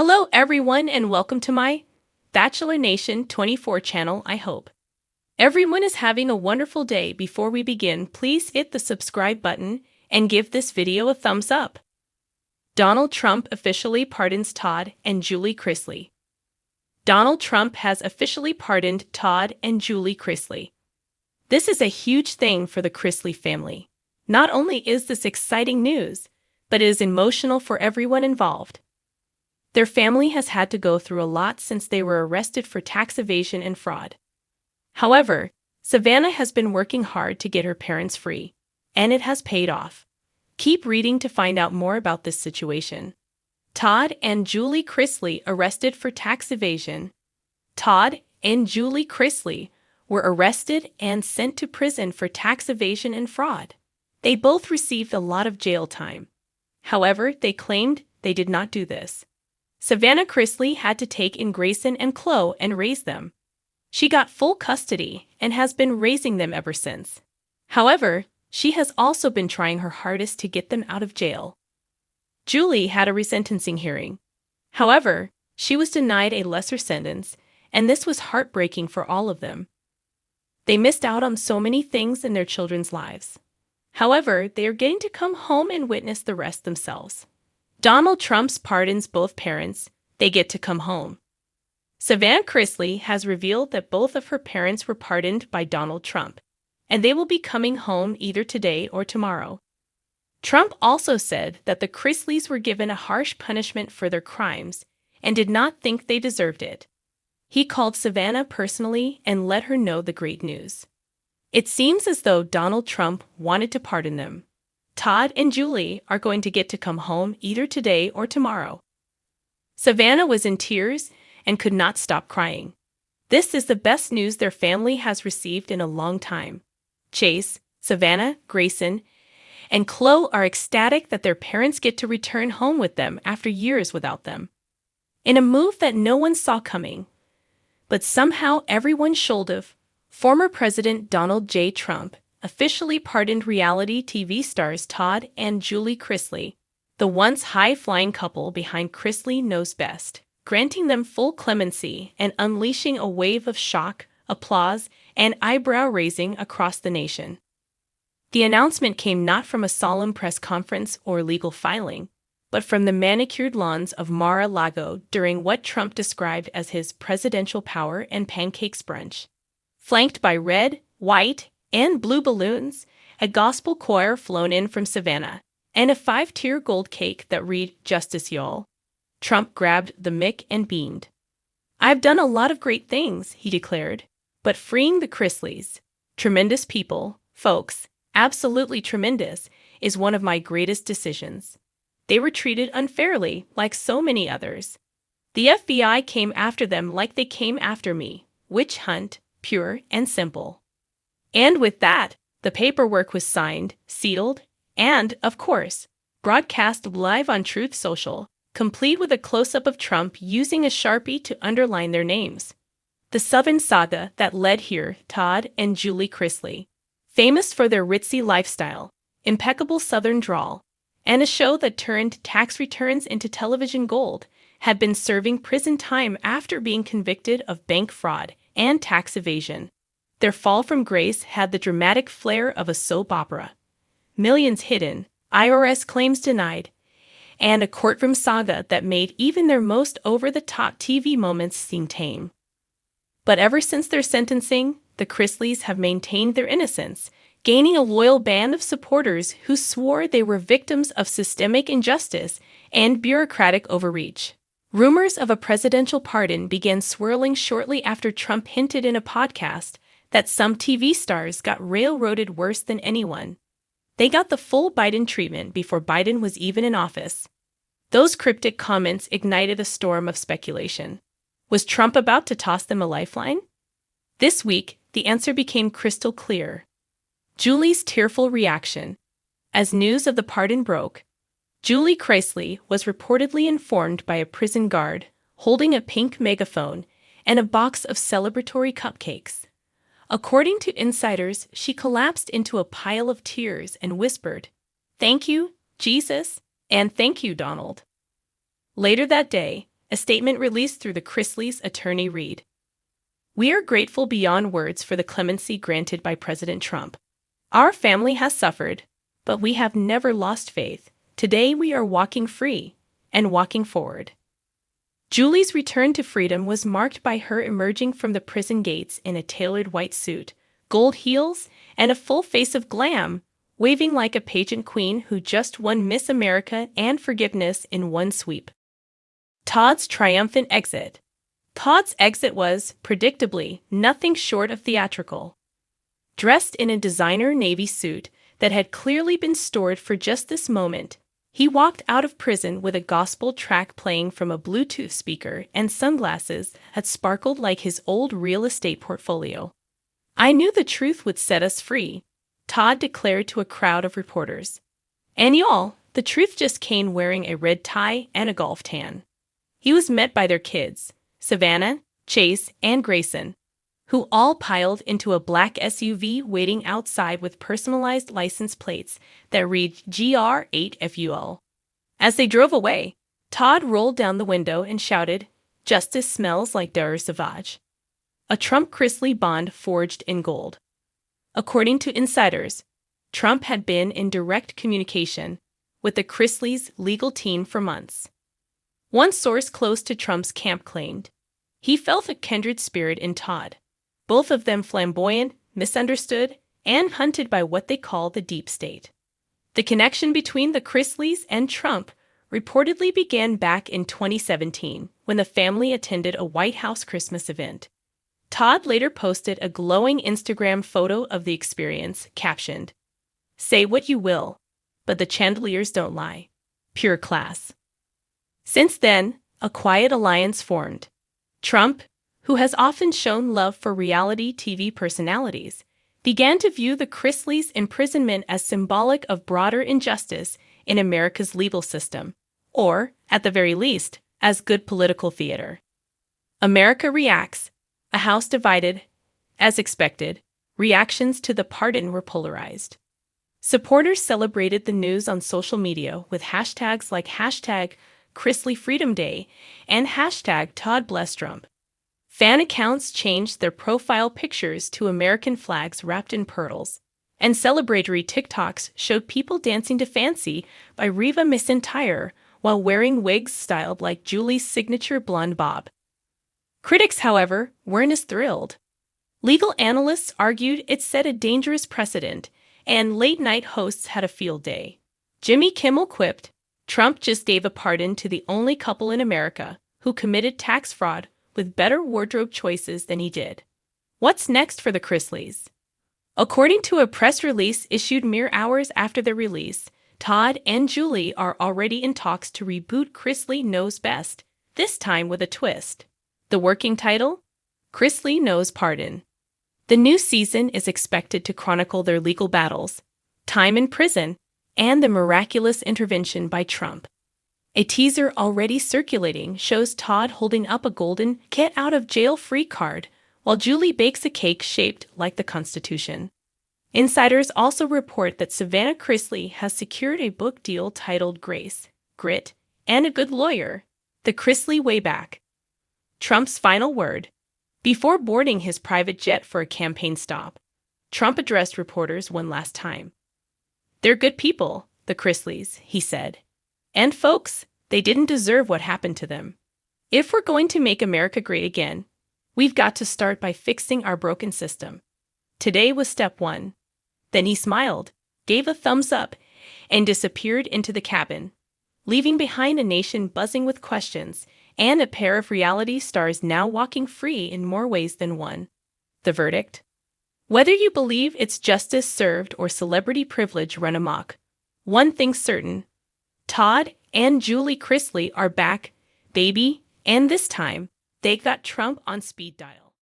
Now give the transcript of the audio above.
Hello everyone and welcome to my Bachelor Nation 24 channel, I hope. Everyone is having a wonderful day. Before we begin, please hit the subscribe button and give this video a thumbs up. Donald Trump officially pardons Todd and Julie Chrisley. Donald Trump has officially pardoned Todd and Julie Chrisley. This is a huge thing for the Chrisley family. Not only is this exciting news, but it is emotional for everyone involved. Their family has had to go through a lot since they were arrested for tax evasion and fraud. However, Savannah has been working hard to get her parents free, and it has paid off. Keep reading to find out more about this situation. Todd and Julie Chrisley arrested for tax evasion. Todd and Julie Chrisley were arrested and sent to prison for tax evasion and fraud. They both received a lot of jail time. However, they claimed they did not do this. Savannah Chrisley had to take in Grayson and Chloe and raise them. She got full custody and has been raising them ever since. However, she has also been trying her hardest to get them out of jail. Julie had a resentencing hearing. However, she was denied a lesser sentence, and this was heartbreaking for all of them. They missed out on so many things in their children's lives. However, they are getting to come home and witness the rest themselves. Donald Trump's pardons both parents. They get to come home. Savannah Chrisley has revealed that both of her parents were pardoned by Donald Trump, and they will be coming home either today or tomorrow. Trump also said that the Chrisleys were given a harsh punishment for their crimes and did not think they deserved it. He called Savannah personally and let her know the great news. It seems as though Donald Trump wanted to pardon them. Todd and Julie are going to get to come home either today or tomorrow. Savannah was in tears and could not stop crying. This is the best news their family has received in a long time. Chase, Savannah, Grayson, and Chloe are ecstatic that their parents get to return home with them after years without them. In a move that no one saw coming, but somehow everyone should have, former President Donald J. Trump officially pardoned reality TV stars Todd and Julie Chrisley, the once high-flying couple behind Chrisley Knows Best, granting them full clemency and unleashing a wave of shock, applause, and eyebrow-raising across the nation. The announcement came not from a solemn press conference or legal filing, but from the manicured lawns of Mar-a-Lago during what Trump described as his presidential power and pancakes brunch. Flanked by red, white, and blue balloons, a gospel choir flown in from Savannah, and a 5-tier gold cake that read, "Justice Y'all." Trump grabbed the mic and beamed. "I've done a lot of great things," he declared, "but freeing the Chrisleys, tremendous people, folks, absolutely tremendous, is one of my greatest decisions. They were treated unfairly, like so many others. The FBI came after them like they came after me. Witch hunt, pure and simple. And with that, the paperwork was signed, sealed, and, of course, broadcast live on Truth Social, complete with a close-up of Trump using a Sharpie to underline their names. The Southern saga that led here, Todd and Julie Chrisley, famous for their ritzy lifestyle, impeccable Southern drawl, and a show that turned tax returns into television gold, had been serving prison time after being convicted of bank fraud and tax evasion. Their fall from grace had the dramatic flair of a soap opera. Millions hidden, IRS claims denied, and a courtroom saga that made even their most over-the-top TV moments seem tame. But ever since their sentencing, the Chrisleys have maintained their innocence, gaining a loyal band of supporters who swore they were victims of systemic injustice and bureaucratic overreach. Rumors of a presidential pardon began swirling shortly after Trump hinted in a podcast that some TV stars got railroaded worse than anyone. They got the full Biden treatment before Biden was even in office. Those cryptic comments ignited a storm of speculation. Was Trump about to toss them a lifeline? This week, the answer became crystal clear. Julie's tearful reaction. As news of the pardon broke, Julie Chrisley was reportedly informed by a prison guard holding a pink megaphone and a box of celebratory cupcakes. According to insiders, she collapsed into a pile of tears and whispered, "Thank you, Jesus, and thank you, Donald." Later that day, A statement released through the Chrisley's attorney read, "We are grateful beyond words for the clemency granted by President Trump. Our family has suffered, but we have never lost faith. Today we are walking free and walking forward." Julie's return to freedom was marked by her emerging from the prison gates in a tailored white suit, gold heels, and a full face of glam, waving like a pageant queen who just won Miss America and forgiveness in one sweep. Todd's triumphant exit. Todd's exit was, predictably, nothing short of theatrical. Dressed in a designer navy suit that had clearly been stored for just this moment, he walked out of prison with a gospel track playing from a Bluetooth speaker and sunglasses that sparkled like his old real estate portfolio. "I knew the truth would set us free," Todd declared to a crowd of reporters. "And y'all, the truth just came wearing a red tie and a golf tan." He was met by their kids, Savannah, Chase, and Grayson, who all piled into a black SUV waiting outside with personalized license plates that read GR8FUL. As they drove away, Todd rolled down the window and shouted, "Justice smells like Dar Savage," a Trump Chrisley bond forged in gold. According to insiders, Trump had been in direct communication with the Chrisley's legal team for months. One source close to Trump's camp claimed, "He felt a kindred spirit in Todd, both of them flamboyant, misunderstood, and hunted by what they call the deep state." The connection between the Chrisleys and Trump reportedly began back in 2017 when the family attended a White House Christmas event. Todd later posted a glowing Instagram photo of the experience, captioned, "Say what you will, but the chandeliers don't lie. Pure class." Since then, a quiet alliance formed. Trump, who has often shown love for reality TV personalities, began to view the Chrisleys' imprisonment as symbolic of broader injustice in America's legal system, or, at the very least, as good political theater. America reacts. A house divided. As expected, reactions to the pardon were polarized. Supporters celebrated the news on social media with hashtags like #Chrisley Freedom Day and #ToddBlessTrump. Fan accounts changed their profile pictures to American flags wrapped in pearls, and celebratory TikToks showed people dancing to Fancy by Reva McEntire while wearing wigs styled like Julie's signature blonde bob. Critics, however, weren't as thrilled. Legal analysts argued it set a dangerous precedent, and late-night hosts had a field day. Jimmy Kimmel quipped, "Trump just gave a pardon to the only couple in America who committed tax fraud with better wardrobe choices than he did." What's next for the Chrisleys? According to a press release issued mere hours after their release, Todd and Julie are already in talks to reboot Chrisley Knows Best, this time with a twist. The working title? Chrisley Knows Pardon. The new season is expected to chronicle their legal battles, time in prison, and the miraculous intervention by Trump. A teaser already circulating shows Todd holding up a golden get-out-of-jail-free card while Julie bakes a cake shaped like the Constitution. Insiders also report that Savannah Chrisley has secured a book deal titled Grace, Grit, and a Good Lawyer, The Chrisley Way Back. Trump's final word. Before boarding his private jet for a campaign stop, Trump addressed reporters one last time. "They're good people, the Chrisleys," he said. "And folks, they didn't deserve what happened to them. If we're going to make America great again, we've got to start by fixing our broken system. Today was step one." Then he smiled, gave a thumbs up, and disappeared into the cabin, leaving behind a nation buzzing with questions and a pair of reality stars now walking free in more ways than one. The verdict? Whether you believe it's justice served or celebrity privilege run amok, one thing's certain: Todd and Julie Chrisley are back, baby, and this time, they got Trump on speed dial.